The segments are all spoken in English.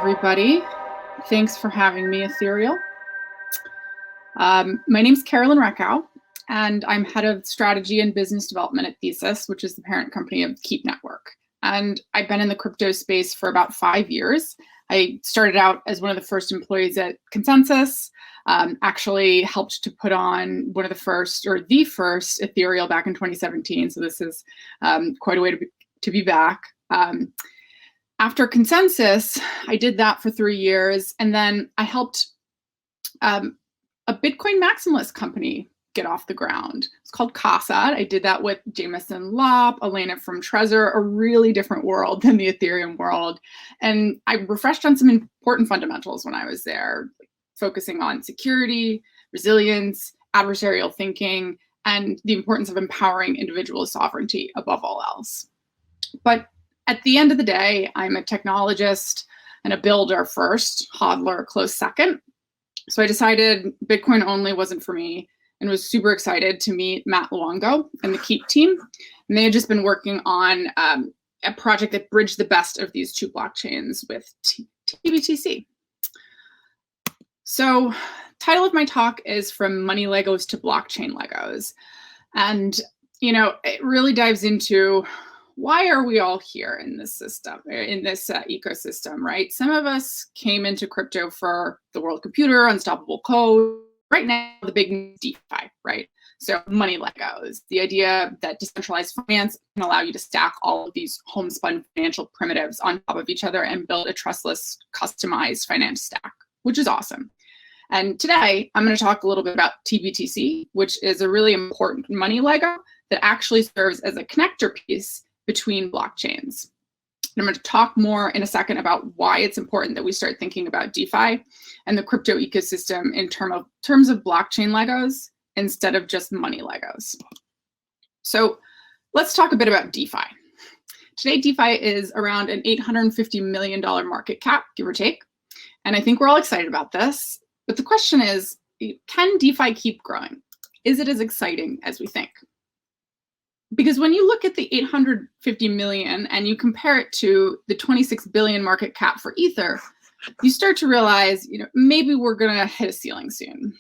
everybody. Thanks for having me, Ethereal. My name's Carolyn Reckhow, and I'm head of strategy and business development at Thesis, which is the parent company of Keep Network. And I've been in the crypto space for about 5 years. I started out as one of the first employees at Consensus, actually helped to put on one of the first, or the first, Ethereal back in 2017. So this is quite a way to be back. After Consensus, I did that for 3 years, and then I helped a Bitcoin maximalist company get off the ground. It's called Casa. I did that with Jameson Lopp, Elena from Trezor, a really different world than the Ethereum world. And I refreshed on some important fundamentals when I was there, focusing on security, resilience, adversarial thinking, and the importance of empowering individual sovereignty above all else. But at the end of the day, I'm a technologist and a builder first, hodler close second. So I decided Bitcoin only wasn't for me, and was super excited to meet Matt Luongo and the Keep team. And they had just been working on a project that bridged the best of these two blockchains with tBTC. So title of my talk is From Money Legos to Blockchain Legos. And, you know, it really dives into why are we all here in this system, in this ecosystem, right? Some of us came into crypto for the world computer, unstoppable code. Right now, the big DeFi, right? So money Legos, the idea that decentralized finance can allow you to stack all of these homespun financial primitives on top of each other and build a trustless, customized finance stack, which is awesome. And today, I'm going to talk a little bit about tBTC, which is a really important money Lego that actually serves as a connector piece between blockchains. And I'm going to talk more in a second about why it's important that we start thinking about DeFi and the crypto ecosystem in terms of blockchain Legos instead of just money Legos. So let's talk a bit about DeFi. Today, DeFi is around an $850 million market cap, give or take. And I think we're all excited about this. But the question is, can DeFi keep growing? Is it as exciting as we think? Because when you look at the 850 million and you compare it to the 26 billion market cap for Ether, you start to realize, you know, maybe we're going to hit a ceiling soon.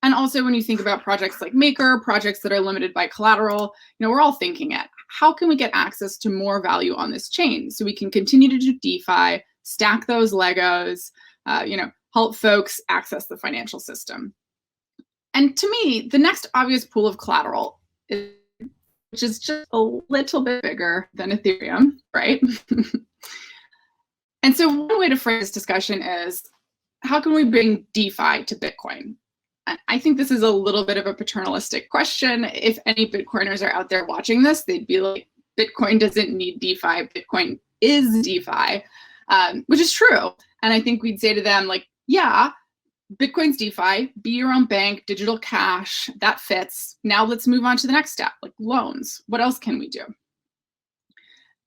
And also when you think about projects like Maker, projects that are limited by collateral, you know, we're all thinking it. How can we get access to more value on this chain so we can continue to do DeFi, stack those Legos, you know, help folks access the financial system? And to me, the next obvious pool of collateral is, which is just a little bit bigger than Ethereum, right? And so one way to frame this discussion is, how can we bring DeFi to Bitcoin? I think this is a little bit of a paternalistic question. If any Bitcoiners are out there watching this, they'd be like, Bitcoin doesn't need DeFi, Bitcoin is DeFi, which is true. And I think we'd say to them, like, yeah, Bitcoin's DeFi, be your own bank, digital cash, that fits. Now let's move on to the next step, like loans. What else can we do?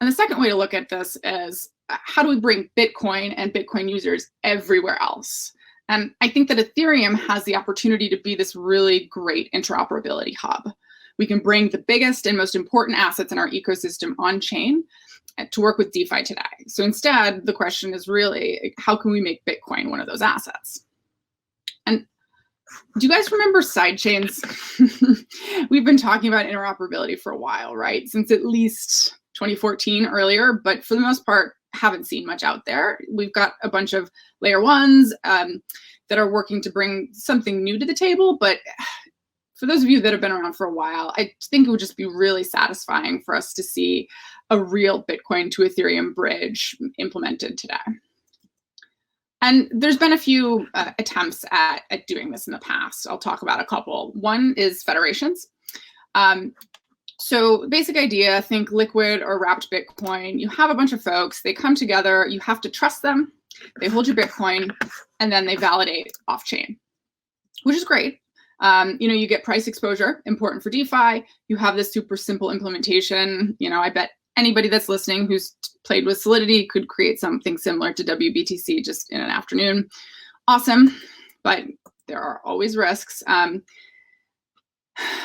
And the second way to look at this is, how do we bring Bitcoin and Bitcoin users everywhere else? And I think that Ethereum has the opportunity to be this really great interoperability hub. We can bring the biggest and most important assets in our ecosystem on chain to work with DeFi today. So instead, the question is really, how can we make Bitcoin one of those assets? And do you guys remember sidechains? We've been talking about interoperability for a while, right? Since at least 2014 earlier, but for the most part, haven't seen much out there. We've got a bunch of layer ones that are working to bring something new to the table. But for those of you that have been around for a while, I think it would just be really satisfying for us to see a real Bitcoin to Ethereum bridge implemented today. And there's been a few attempts at doing this in the past. I'll talk about a couple. One is federations. So basic idea, think liquid or wrapped Bitcoin. You have a bunch of folks, they come together, you have to trust them, they hold your Bitcoin, and then they validate off-chain, which is great. You know, you get price exposure, important for DeFi. You have this super simple implementation. You know, I bet anybody that's listening who's played with Solidity could create something similar to WBTC just in an afternoon. Awesome, but there are always risks.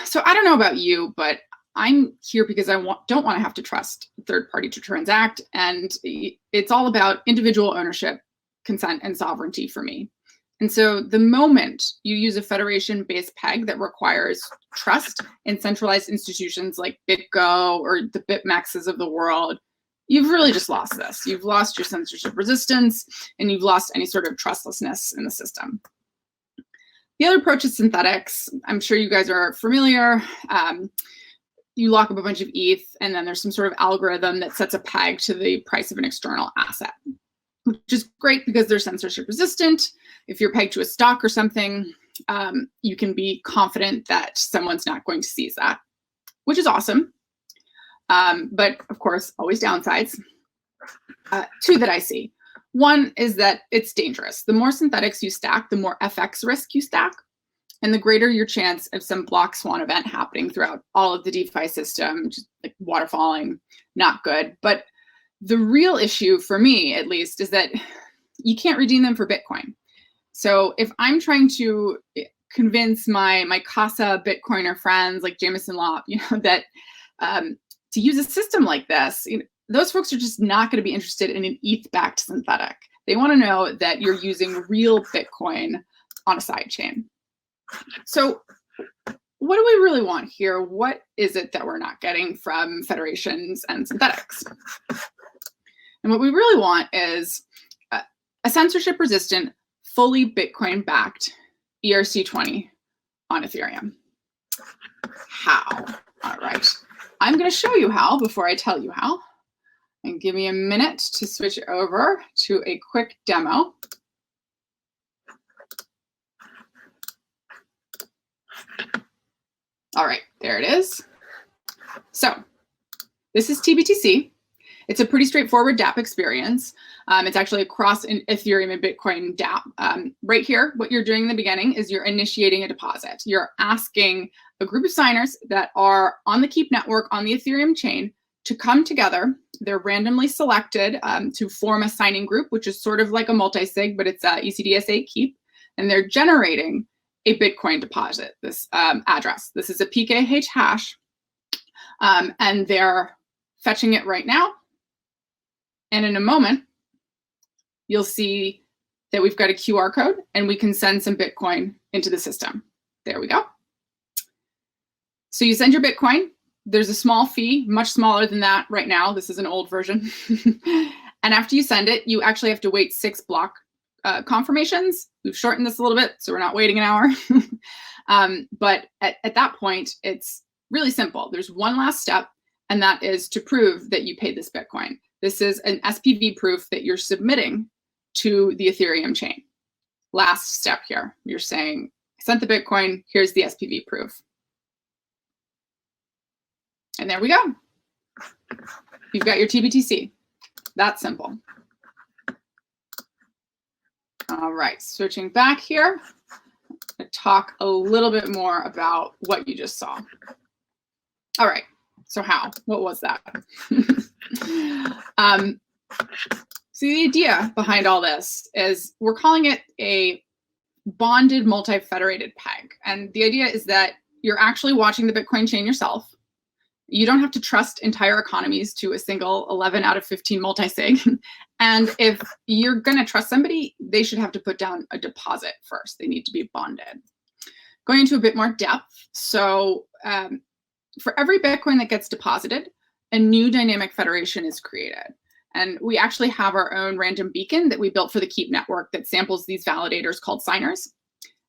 So I don't know about you, but I'm here because I don't want to have to trust a third party to transact. And it's all about individual ownership, consent and sovereignty for me. And so the moment you use a federation-based peg that requires trust in centralized institutions like BitGo or the BitMEXs of the world, you've really just lost this. You've lost your censorship resistance, and you've lost any sort of trustlessness in the system. The other approach is synthetics. I'm sure you guys are familiar. You lock up a bunch of ETH, and then there's some sort of algorithm that sets a peg to the price of an external asset, which is great because they're censorship resistant. If you're pegged to a stock or something, you can be confident that someone's not going to seize that, which is awesome. But of course, always downsides. Two that I see. One is that it's dangerous. The more synthetics you stack, the more FX risk you stack, and the greater your chance of some block swan event happening throughout all of the DeFi system, just like waterfalling, not good. But the real issue for me, at least, is that you can't redeem them for Bitcoin. So if I'm trying to convince my Casa Bitcoiner friends like Jameson Lopp, that to use a system like this, those folks are just not going to be interested in an ETH-backed synthetic. They want to know that you're using real Bitcoin on a side chain. So what do we really want here? What is it that we're not getting from federations and synthetics? And what we really want is a censorship-resistant, fully Bitcoin-backed ERC20 on Ethereum. How? All right. I'm going to show you how before I tell you how. And give me a minute to switch over to a quick demo. All right, there it is. So this is tBTC. It's a pretty straightforward dApp experience. It's actually across an Ethereum and Bitcoin dApp. Right here, what you're doing in the beginning is you're initiating a deposit. You're asking a group of signers that are on the Keep network on the Ethereum chain to come together. They're randomly selected to form a signing group, which is sort of like a multi-sig, but it's ECDSA Keep. And they're generating a Bitcoin deposit, this address. This is a PKH hash, and they're fetching it right now. And in a moment, you'll see that we've got a QR code and we can send some Bitcoin into the system. There we go. So you send your Bitcoin. There's a small fee, much smaller than that right now. This is an old version. And after you send it, you actually have to wait 6 block confirmations. We've shortened this a little bit, so we're not waiting an hour. But at that point, it's really simple. There's one last step, and that is to prove that you paid this Bitcoin. This is an SPV proof that you're submitting to the Ethereum chain. Last step here. You're saying, I sent the Bitcoin, here's the SPV proof. And there we go. You've got your tBTC. That's simple. All right, switching back here, I'll talk a little bit more about what you just saw. All right, so how? What was that? So the idea behind all this is we're calling it a bonded multi-federated peg. And the idea is that you're actually watching the Bitcoin chain yourself. You don't have to trust entire economies to a single 11 out of 15 multi-sig. And if you're going to trust somebody, they should have to put down a deposit first. They need to be bonded. Going into a bit more depth. So for every Bitcoin that gets deposited, a new dynamic federation is created. And we actually have our own random beacon that we built for the Keep network that samples these validators called signers.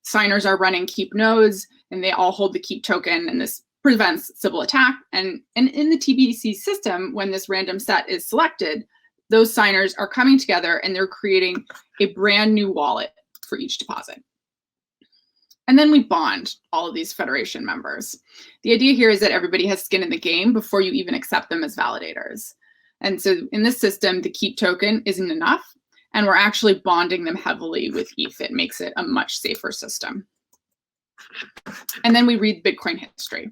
Signers are running Keep nodes, and they all hold the Keep token, and this prevents Sybil attack. And in the tBTC system, when this random set is selected, those signers are coming together and they're creating a brand new wallet for each deposit. And then we bond all of these federation members. The idea here is that everybody has skin in the game before you even accept them as validators. And so in this system, the Keep token isn't enough, and we're actually bonding them heavily with ETH. It makes it a much safer system. And then we read Bitcoin history.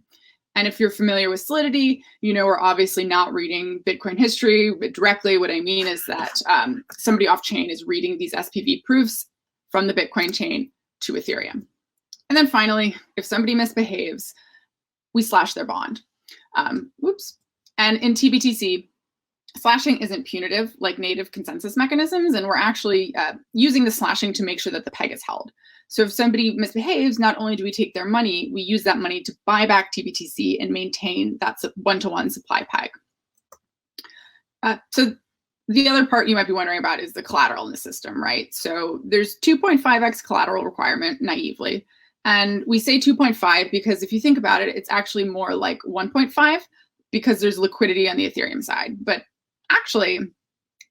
And if you're familiar with Solidity, you know we're obviously not reading Bitcoin history directly. What I mean is that somebody off-chain is reading these SPV proofs from the Bitcoin chain to Ethereum. And then finally, if somebody misbehaves, we slash their bond. Whoops. And in tBTC, slashing isn't punitive like native consensus mechanisms, and we're actually using the slashing to make sure that the peg is held. So if somebody misbehaves, not only do we take their money, we use that money to buy back tBTC and maintain that one-to-one supply peg. So the other part you might be wondering about is the collateral in the system, right? So there's 2.5x collateral requirement naively. And we say 2.5 because if you think about it, it's actually more like 1.5 because there's liquidity on the Ethereum side. But actually,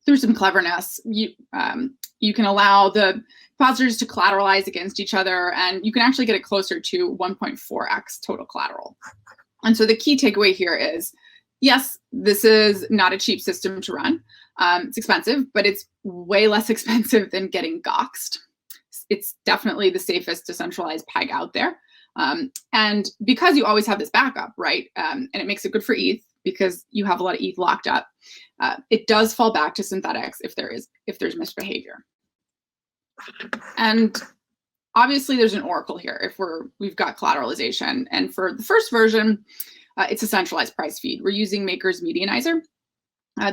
through some cleverness, you can allow the depositors to collateralize against each other, and you can actually get it closer to 1.4x total collateral. And so the key takeaway here is, yes, this is not a cheap system to run. It's expensive, but it's way less expensive than getting doxxed. It's definitely the safest decentralized peg out there. And because you always have this backup, right? And it makes it good for ETH because you have a lot of ETH locked up. It does fall back to synthetics if there's misbehavior. And obviously there's an oracle here if we've got collateralization. And for the first version, it's a centralized price feed. We're using Maker's Medianizer.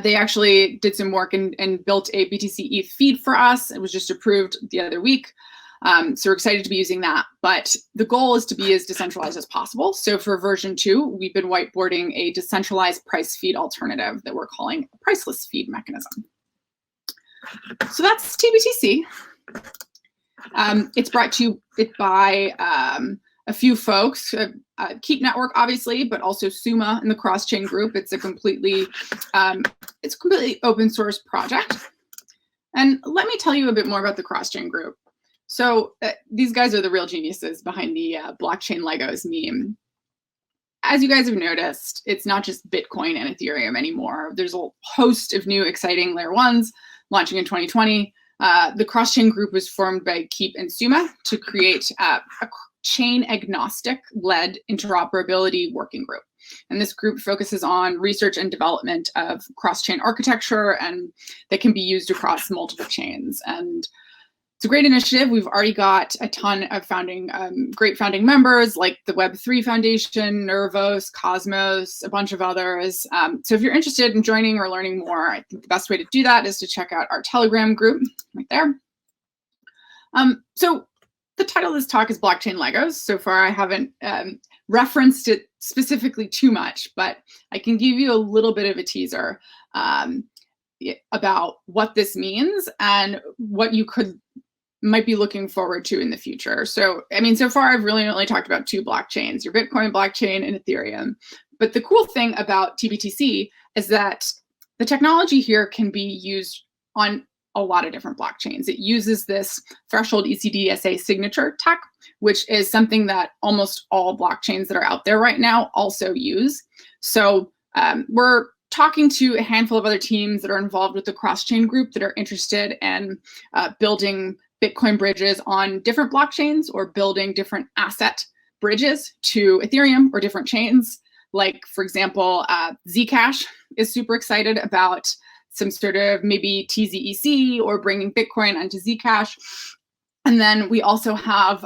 They actually did some work and built a BTC ETH feed for us. It was just approved the other week. So we're excited to be using that. But the goal is to be as decentralized as possible. So for version 2, we've been whiteboarding a decentralized price feed alternative that we're calling a priceless feed mechanism. So that's tBTC. It's brought to you by a few folks, Keep Network, obviously, but also Suma in the cross-chain group. It's a completely open source project. And let me tell you a bit more about the cross-chain group. So these guys are the real geniuses behind the blockchain Legos meme. As you guys have noticed, it's not just Bitcoin and Ethereum anymore. There's a host of new exciting layer 1s launching in 2020. The cross-chain group was formed by Keep and Suma to create a chain agnostic-led interoperability working group. And this group focuses on research and development of cross-chain architecture and that can be used across multiple chains. And it's a great initiative. We've already got a ton of great founding members like the Web3 Foundation, Nervos, Cosmos, a bunch of others. So if you're interested in joining or learning more, I think the best way to do that is to check out our Telegram group right there. So the title of this talk is Blockchain Legos. So far, I haven't referenced it specifically too much, but I can give you a little bit of a teaser about what this means and what you might be looking forward to in the future. So, I mean, so far I've really only talked about 2 blockchains, your Bitcoin blockchain and Ethereum. But the cool thing about tBTC is that the technology here can be used on a lot of different blockchains. It uses this threshold ECDSA signature tech, which is something that almost all blockchains that are out there right now also use. So we're talking to a handful of other teams that are involved with the cross-chain group that are interested in building Bitcoin bridges on different blockchains or building different asset bridges to Ethereum or different chains. Like, for example, Zcash is super excited about some sort of maybe TZEC or bringing Bitcoin onto Zcash. And then we also have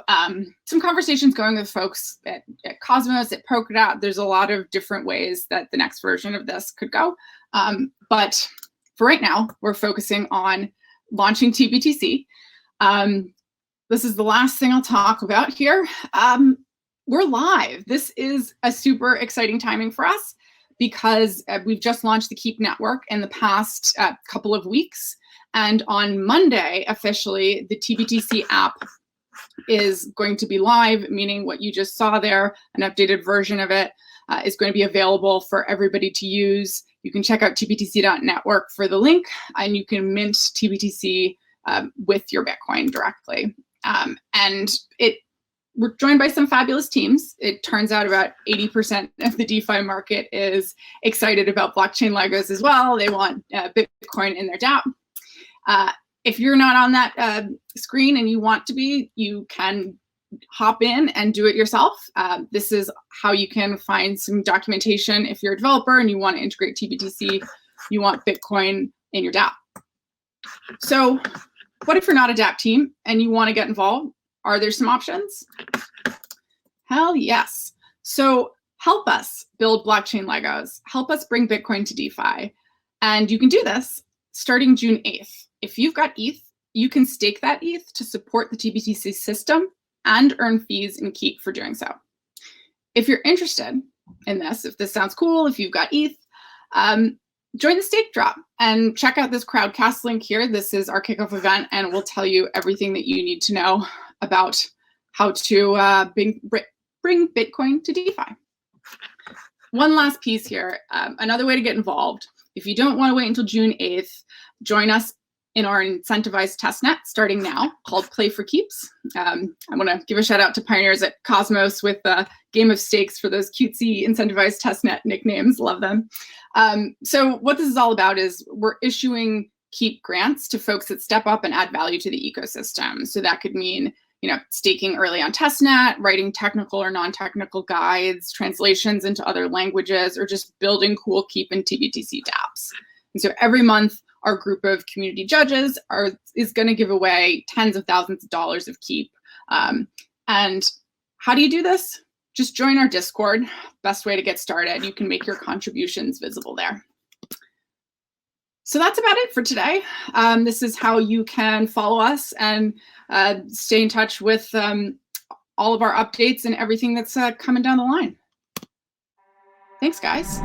some conversations going with folks at Cosmos, at Polkadot. There's a lot of different ways that the next version of this could go. But for right now, we're focusing on launching tBTC. This is the last thing I'll talk about here. We're live. This is a super exciting timing for us because we've just launched the Keep Network in the past couple of weeks. And on Monday, officially, the tBTC app is going to be live, meaning what you just saw there, an updated version of it, is going to be available for everybody to use. You can check out tbtc.network for the link, and you can mint tBTC with your Bitcoin directly. And we're joined by some fabulous teams. It turns out about 80% of the DeFi market is excited about blockchain Legos as well. They want Bitcoin in their DApp. If you're not on that screen and you want to be, you can hop in and do it yourself. This is how you can find some documentation if you're a developer and you want to integrate tBTC, you want Bitcoin in your DApp. So what if you're not a DApp team and you want to get involved? Are there some options? Hell yes. So help us build blockchain Legos. Help us bring Bitcoin to DeFi. And you can do this starting June 8th. If you've got ETH, you can stake that ETH to support the tBTC system and earn fees and keep for doing so. If you're interested in this, if this sounds cool, if you've got ETH, join the stake drop and check out this Crowdcast link here. This is our kickoff event, and we'll tell you everything that you need to know about how to bring Bitcoin to DeFi. One last piece here, another way to get involved. If you don't want to wait until June 8th, join us in our incentivized testnet starting now called Play for Keeps. I want to give a shout out to pioneers at Cosmos with Game of Stakes for those cutesy incentivized testnet nicknames. Love them. So what this is all about is we're issuing Keep grants to folks that step up and add value to the ecosystem. So that could mean, staking early on testnet, writing technical or non-technical guides, translations into other languages, or just building cool Keep and tBTC dApps. And so every month, our group of community judges is going to give away tens of thousands of dollars of Keep. And how do you do this? Just join our Discord. Best way to get started. You can make your contributions visible there. So that's about it for today. This is how you can follow us and stay in touch with all of our updates and everything that's coming down the line. Thanks, guys.